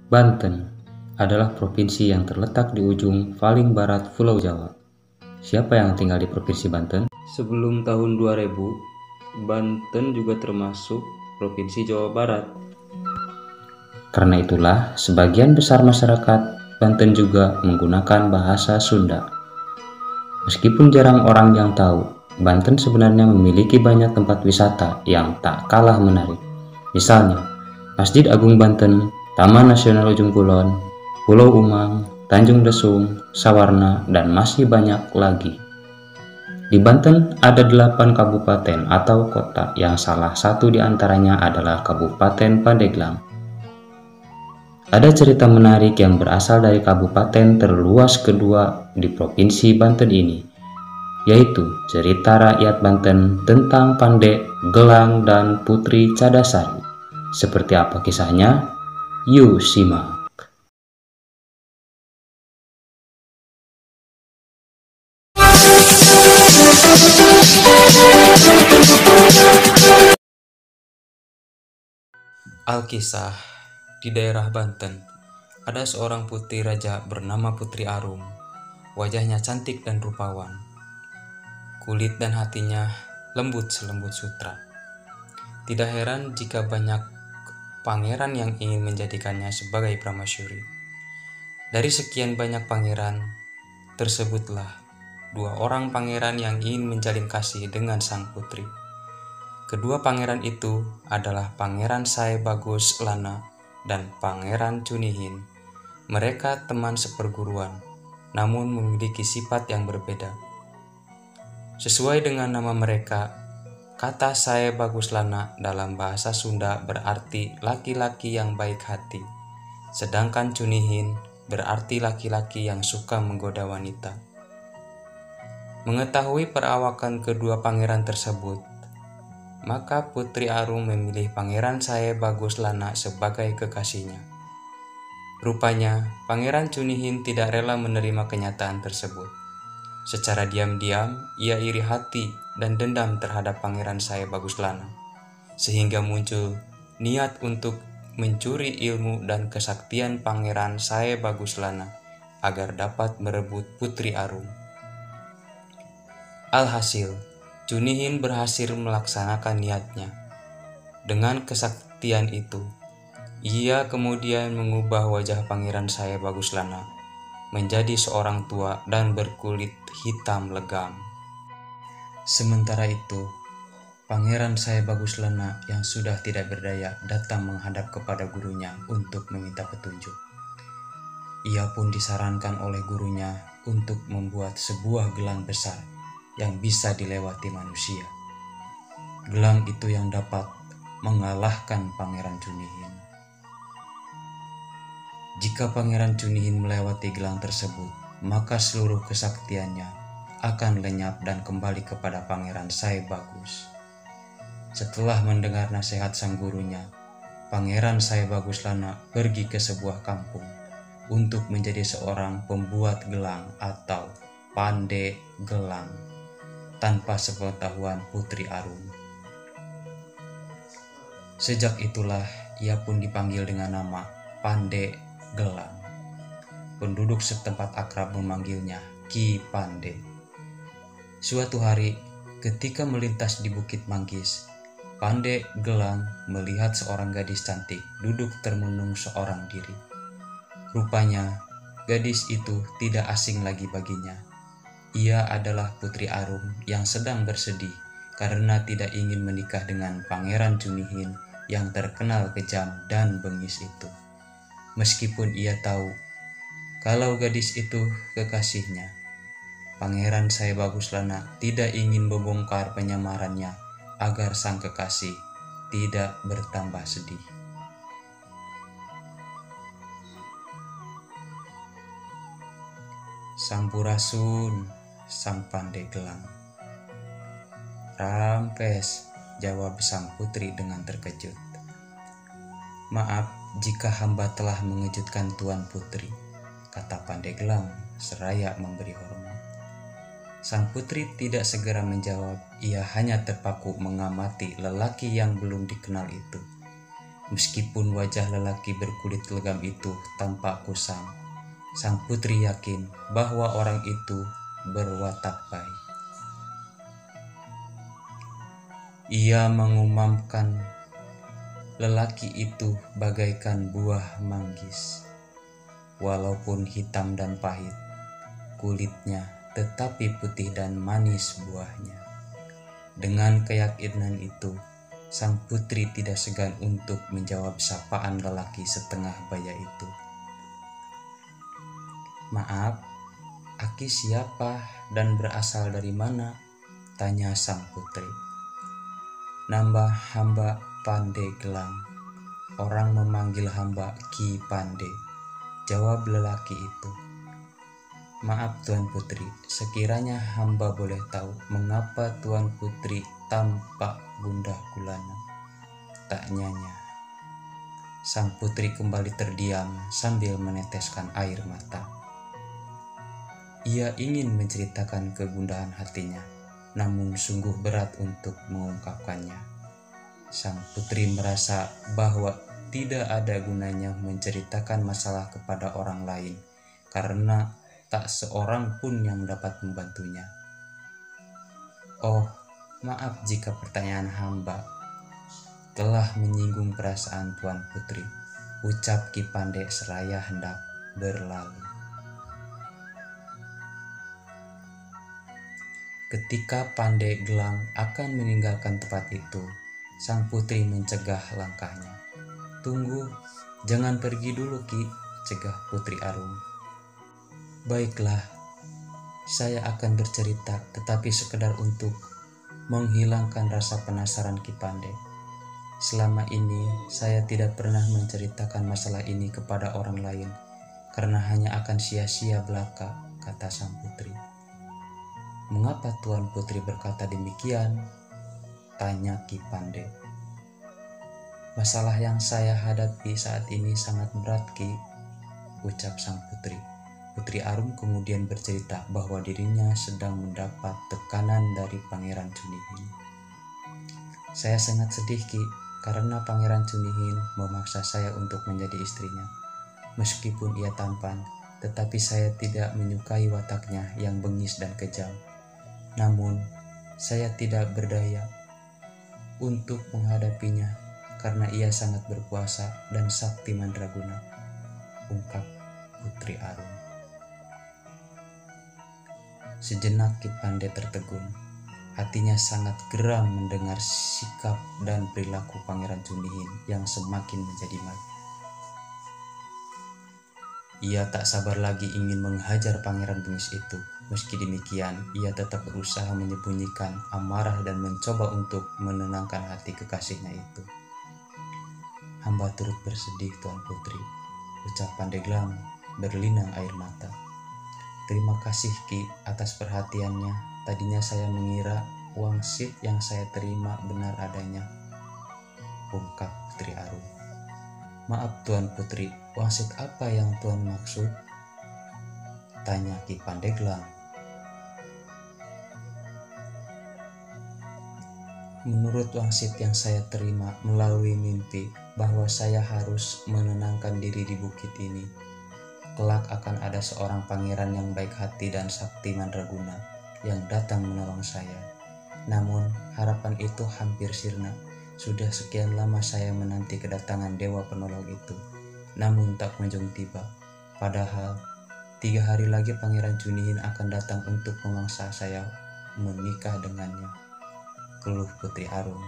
Banten adalah provinsi yang terletak di ujung paling barat Pulau Jawa. Siapa yang tinggal di Provinsi Banten? Sebelum tahun 2000, Banten juga termasuk Provinsi Jawa Barat. Karena itulah, sebagian besar masyarakat Banten juga menggunakan bahasa Sunda. Meskipun jarang orang yang tahu, Banten sebenarnya memiliki banyak tempat wisata yang tak kalah menarik. Misalnya, Masjid Agung Banten, Taman Nasional Ujung Kulon, Pulau Umang, Tanjung Lesung, Sawarna, dan masih banyak lagi. Di Banten ada 8 kabupaten atau kota yang salah satu di antaranya adalah Kabupaten Pandeglang. Ada cerita menarik yang berasal dari kabupaten terluas kedua di Provinsi Banten ini, yaitu cerita rakyat Banten tentang Pandeg Gelang dan Putri Cadasari. Seperti apa kisahnya? Yuk simak. Alkisah. Di daerah Banten, ada seorang putri raja bernama Putri Arum. Wajahnya cantik dan rupawan. Kulit dan hatinya lembut selembut sutra. Tidak heran jika banyak pangeran yang ingin menjadikannya sebagai prameswuri. Dari sekian banyak pangeran, tersebutlah 2 orang pangeran yang ingin menjalin kasih dengan sang putri. Kedua pangeran itu adalah Pangeran Sae Bagus Lana dan Pangeran Cunihin. Mereka teman seperguruan, namun memiliki sifat yang berbeda. Sesuai dengan nama mereka, kata Sae Bagus Lana dalam bahasa Sunda berarti laki-laki yang baik hati, sedangkan Cunihin berarti laki-laki yang suka menggoda wanita. Mengetahui perawakan kedua pangeran tersebut, maka Putri Arum memilih Pangeran Sae Bagus Lana sebagai kekasihnya. Rupanya, Pangeran Cunihin tidak rela menerima kenyataan tersebut. Secara diam-diam, ia iri hati dan dendam terhadap Pangeran Sae Bagus Lana, sehingga muncul niat untuk mencuri ilmu dan kesaktian Pangeran Sae Bagus Lana agar dapat merebut Putri Arum. Alhasil, Cunihin berhasil melaksanakan niatnya. Dengan kesaktian itu, ia kemudian mengubah wajah Pangeran Sae Bagus Lana menjadi seorang tua dan berkulit hitam legam. Sementara itu, Pangeran Sae Bagus Lana yang sudah tidak berdaya datang menghadap kepada gurunya untuk meminta petunjuk. Ia pun disarankan oleh gurunya untuk membuat sebuah gelang besar yang bisa dilewati manusia. Gelang itu yang dapat mengalahkan Pangeran Cunihin. Jika Pangeran Cunihin melewati gelang tersebut, maka seluruh kesaktiannya akan lenyap dan kembali kepada Pangeran Sae Bagus. Setelah mendengar nasihat sang gurunya, Pangeran Sae Bagus Lana pergi ke sebuah kampung untuk menjadi seorang pembuat gelang atau pandai gelang tanpa sepengetahuan Putri Arum. Sejak itulah ia pun dipanggil dengan nama Pandai Gelang. Penduduk setempat akrab memanggilnya Ki Pandai. Suatu hari, ketika melintas di Bukit Manggis, Pandai Gelang melihat seorang gadis cantik duduk termenung seorang diri. Rupanya, gadis itu tidak asing lagi baginya. Ia adalah Putri Arum yang sedang bersedih karena tidak ingin menikah dengan Pangeran Cunihin yang terkenal kejam dan bengis itu. Meskipun ia tahu kalau gadis itu kekasihnya, Pangeran Sae Bagus Lana tidak ingin membongkar penyamarannya agar sang kekasih tidak bertambah sedih. Sampurasun, sang pandai gelang. Rampes, jawab sang putri dengan terkejut. Maaf jika hamba telah mengejutkan Tuan Putri, kata Pandai Gelang seraya memberi hormat. Sang putri tidak segera menjawab, ia hanya terpaku mengamati lelaki yang belum dikenal itu. Meskipun wajah lelaki berkulit legam itu tampak kusam, sang putri yakin bahwa orang itu berwatak baik. Ia mengumamkan lelaki itu bagaikan buah manggis. Walaupun hitam dan pahit kulitnya, tetapi putih dan manis buahnya. Dengan keyakinan itu, sang putri tidak segan untuk menjawab sapaan lelaki setengah baya itu. "Maaf, Aki siapa dan berasal dari mana?" tanya sang putri. "Nama hamba Pandegelang. Orang memanggil hamba Ki Pande," jawab lelaki itu. "Maaf Tuan Putri, sekiranya hamba boleh tahu mengapa Tuan Putri tampak gundah gulana?" tanyanya. Sang putri kembali terdiam sambil meneteskan air mata. Ia ingin menceritakan kegundahan hatinya, namun sungguh berat untuk mengungkapkannya. Sang putri merasa bahwa tidak ada gunanya menceritakan masalah kepada orang lain, karena tak seorang pun yang dapat membantunya. "Oh, maaf jika pertanyaan hamba telah menyinggung perasaan Tuan Putri," ucap Ki Pande seraya hendak berlalu. Ketika Pandegelang akan meninggalkan tempat itu, sang putri mencegah langkahnya. "Tunggu, jangan pergi dulu Ki," cegah Putri Arum. "Baiklah, saya akan bercerita, tetapi sekedar untuk menghilangkan rasa penasaran Ki Pande. Selama ini saya tidak pernah menceritakan masalah ini kepada orang lain, karena hanya akan sia-sia belaka," kata sang putri. "Mengapa Tuan Putri berkata demikian?" tanya Ki Pande. "Masalah yang saya hadapi saat ini sangat berat Ki," ucap sang putri. Putri Arum kemudian bercerita bahwa dirinya sedang mendapat tekanan dari Pangeran Cunihin. "Saya sangat sedih Ki, karena Pangeran Cunihin memaksa saya untuk menjadi istrinya. Meskipun ia tampan, tetapi saya tidak menyukai wataknya yang bengis dan kejam. Namun, saya tidak berdaya untuk menghadapinya karena ia sangat berkuasa dan sakti mandraguna," ungkap Putri Arum. Sejenak Ki Pande tertegun. Hatinya sangat geram mendengar sikap dan perilaku Pangeran Cunihin yang semakin menjadi marah. Ia tak sabar lagi ingin menghajar pangeran bengis itu. Meski demikian, ia tetap berusaha menyembunyikan amarah dan mencoba untuk menenangkan hati kekasihnya itu. "Hamba turut bersedih Tuan Putri," ucap Pandeglang berlinang air mata. "Terima kasih Ki atas perhatiannya. Tadinya saya mengira wangsit yang saya terima benar adanya," ungkap Putri Arum. "Maaf Tuan Putri, wangsit apa yang Tuan maksud?" tanya Ki Pandeglang. "Menurut wangsit yang saya terima melalui mimpi bahwa saya harus menenangkan diri di bukit ini. Kelak akan ada seorang pangeran yang baik hati dan sakti mandraguna yang datang menolong saya. Namun harapan itu hampir sirna. Sudah sekian lama saya menanti kedatangan dewa penolong itu, namun tak kunjung tiba. Padahal 3 hari lagi Pangeran Cunihin akan datang untuk memaksa saya menikah dengannya," keluh Putri Arum.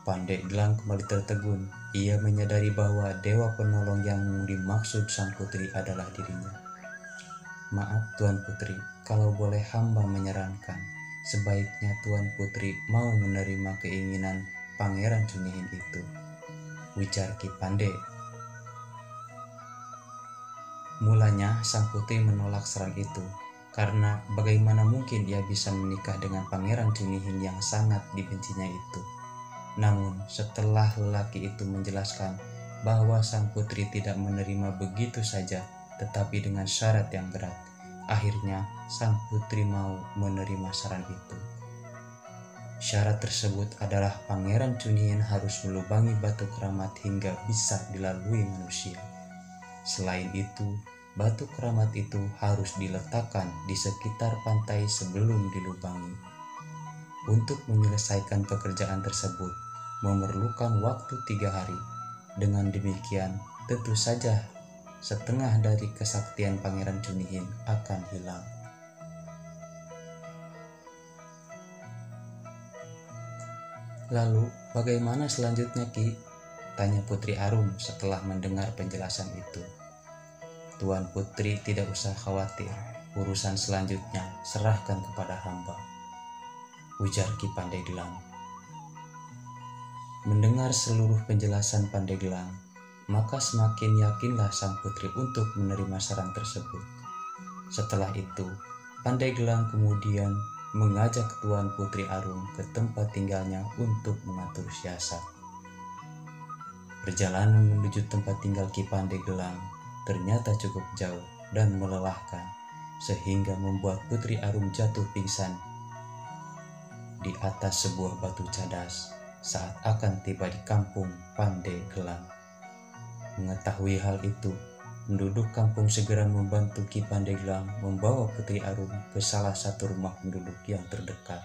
Pandeglang kembali tertegun. Ia menyadari bahwa dewa penolong yang dimaksud sang putri adalah dirinya. "Maaf Tuan Putri, kalau boleh hamba menyarankan, sebaiknya Tuan Putri mau menerima keinginan Pangeran Cunihin itu," ujar Ki Pande. Mulanya sang putri menolak saran itu, karena bagaimana mungkin ia bisa menikah dengan Pangeran Cunihin yang sangat dibencinya itu. Namun setelah lelaki itu menjelaskan bahwa sang putri tidak menerima begitu saja, tetapi dengan syarat yang berat, akhirnya sang putri mau menerima saran itu. Syarat tersebut adalah Pangeran Chunhyang harus melubangi batu keramat hingga bisa dilalui manusia. Selain itu, batu keramat itu harus diletakkan di sekitar pantai sebelum dilubangi. Untuk menyelesaikan pekerjaan tersebut memerlukan waktu 3 hari. Dengan demikian, tentu saja setengah dari kesaktian Pangeran Chunhyang akan hilang. Lalu, bagaimana selanjutnya, Ki? Tanya Putri Arum setelah mendengar penjelasan itu. Tuan Putri tidak usah khawatir, urusan selanjutnya serahkan kepada hamba, ujar Ki Pandeglang. Mendengar seluruh penjelasan Pandeglang, maka semakin yakinlah sang putri untuk menerima saran tersebut. Setelah itu, Pandeglang kemudian mengajak Tuan Putri Arum ke tempat tinggalnya untuk mengatur siasat. Perjalanan menuju tempat tinggal Ki Pandeglang ternyata cukup jauh dan melelahkan, sehingga membuat Putri Arum jatuh pingsan di atas sebuah batu cadas saat akan tiba di kampung Pandeglang. Mengetahui hal itu, penduduk kampung segera membantu Ki Pandeglang membawa Putri Arum ke salah satu rumah penduduk yang terdekat.